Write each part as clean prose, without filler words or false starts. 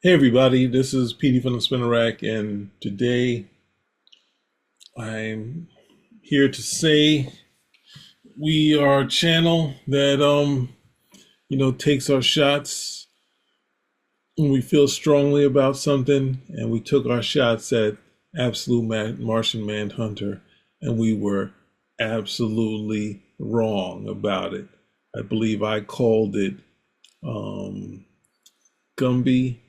Hey everybody, this is Petey from the Spinner Rack, and today I'm here to say we are a channel that takes our shots when we feel strongly about something, and we took our shots at Martian Manhunter, and we were absolutely wrong about it. I believe I called it um, Gumby.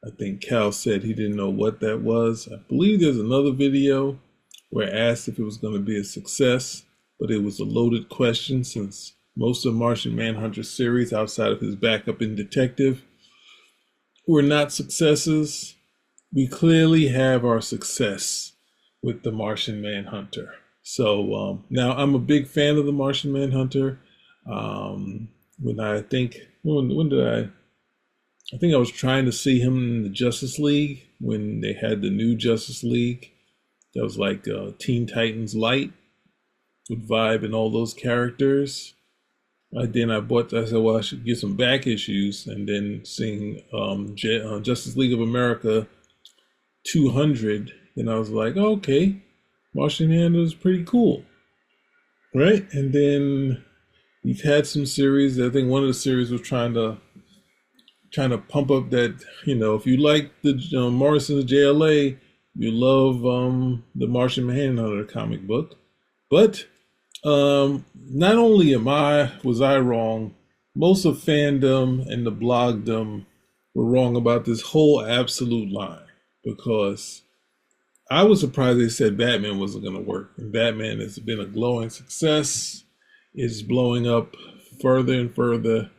I think Cal said he didn't know what that was. I believe there's another video where I asked if it was going to be a success, but it was a loaded question since most of Martian Manhunter series, outside of his backup in Detective, were not successes. We clearly have our success with the Martian Manhunter. So now I'm a big fan of the Martian Manhunter. When did I think I was trying to see him in the Justice League when they had the new Justice League. That was like Teen Titans Light with Vibe and all those characters. I said, well, I should get some back issues, and then seeing Justice League of America 200, and I was like, oh, okay, Martian Manhunter is pretty cool, right? And then we've had some series. I think one of the series was trying to pump up that, if you like the Morrison's JLA, you love the Martian Manhunter comic book. But not only was I wrong, most of fandom and the blogdom were wrong about this whole absolute line, because I was surprised they said Batman wasn't going to work. And Batman has been a glowing success. It's blowing up further and further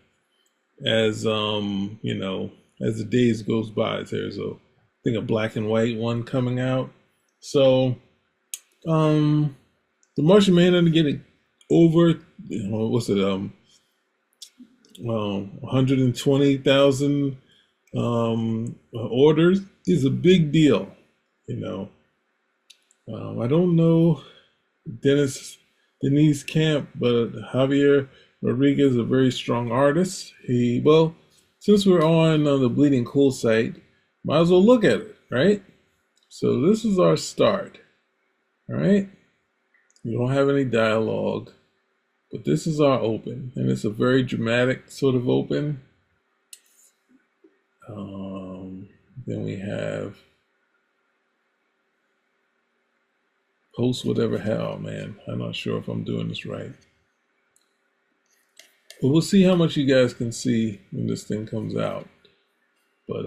as as the days goes by. There's a black and white one coming out. So the Martian Manhunter getting over, 120,000 orders is a big deal. I don't know Deniz Camp, but Javier Rodríguez is a very strong artist. Since we're on the Bleeding Cool site, might as well look at it, right? So this is our start, all right? We don't have any dialogue, but this is our open, and it's a very dramatic sort of open. Then we have post whatever hell, man. I'm not sure if I'm doing this right. But we'll see how much you guys can see when this thing comes out. But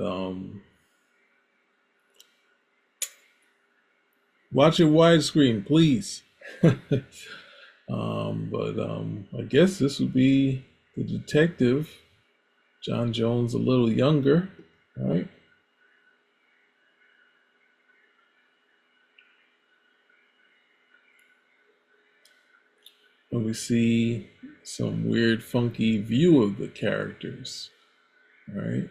watch it widescreen, please. I guess this would be the detective. John Jones a little younger, right? And we see some weird, funky view of the characters, right?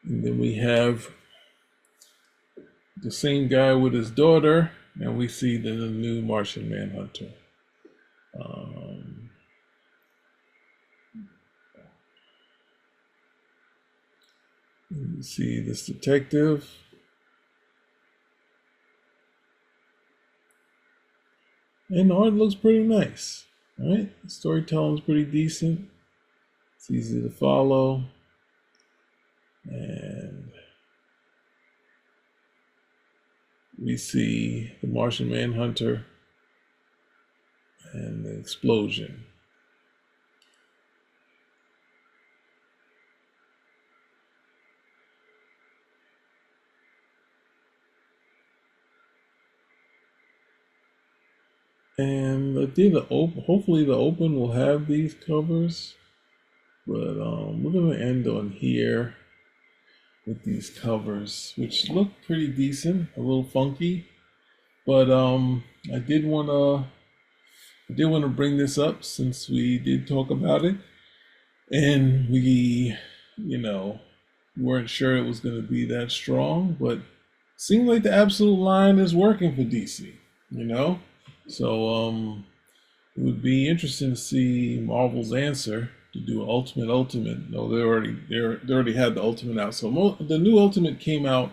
And then we have the same guy with his daughter, and we see the new Martian Manhunter. You see this detective. And the art looks pretty nice, right? The storytelling's pretty decent. It's easy to follow. And we see the Martian Manhunter and the explosion. And hopefully the open will have these covers, but we're gonna end on here with these covers, which look pretty decent, a little funky, but I did want to bring this up since we did talk about it, and we weren't sure it was going to be that strong, but it seemed like the absolute line is working for DC, so It would be interesting to see Marvel's answer to do an Ultimate. No, they already had the Ultimate out. So the new Ultimate came out,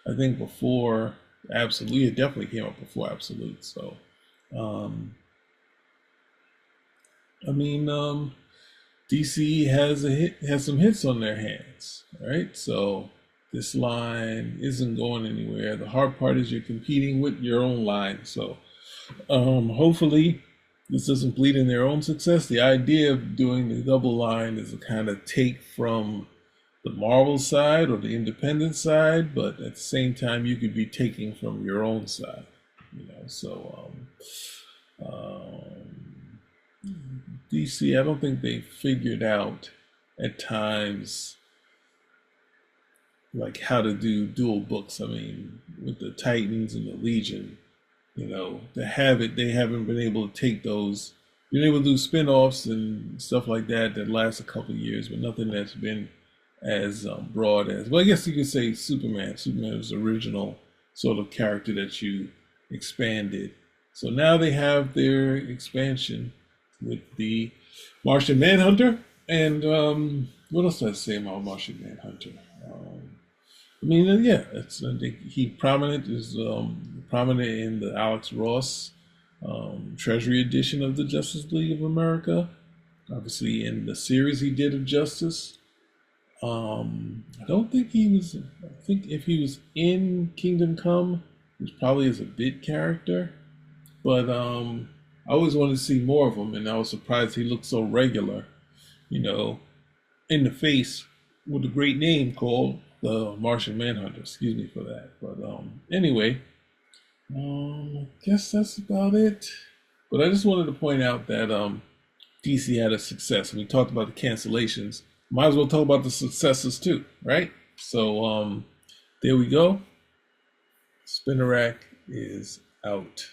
I think, before Absolute. It definitely came out before Absolute. So, um, I mean, DC has some hits on their hands, right? So this line isn't going anywhere. The hard part is you're competing with your own line. So hopefully this doesn't bleed in their own success. The idea of doing the double line is to kind of take from the Marvel side or the independent side, but at the same time you could be taking from your own side, So DC, I don't think they figured out at times like how to do dual books. I mean, with the Titans and the Legion, to have it, they haven't been able to take those, been able to do spin-offs and stuff like that last a couple of years, but nothing that's been as broad as, well, I guess you could say Superman. Superman was the original sort of character that you expanded. So now they have their expansion with the Martian Manhunter. And what else did I say about Martian Manhunter? I mean, yeah, it's I think he prominent is prominent in the Alex Ross Treasury edition of the Justice League of America. Obviously, in the series he did of Justice. I don't think he was. I think if he was in Kingdom Come, he was probably as a bit character. But I always wanted to see more of him, and I was surprised he looked so regular, in the face with a great name called the Martian Manhunter. Excuse me for that. But anyway, I guess that's about it. But I just wanted to point out that DC had a success. We talked about the cancellations. Might as well talk about the successes too, right? So there we go. Spinner Rack is out.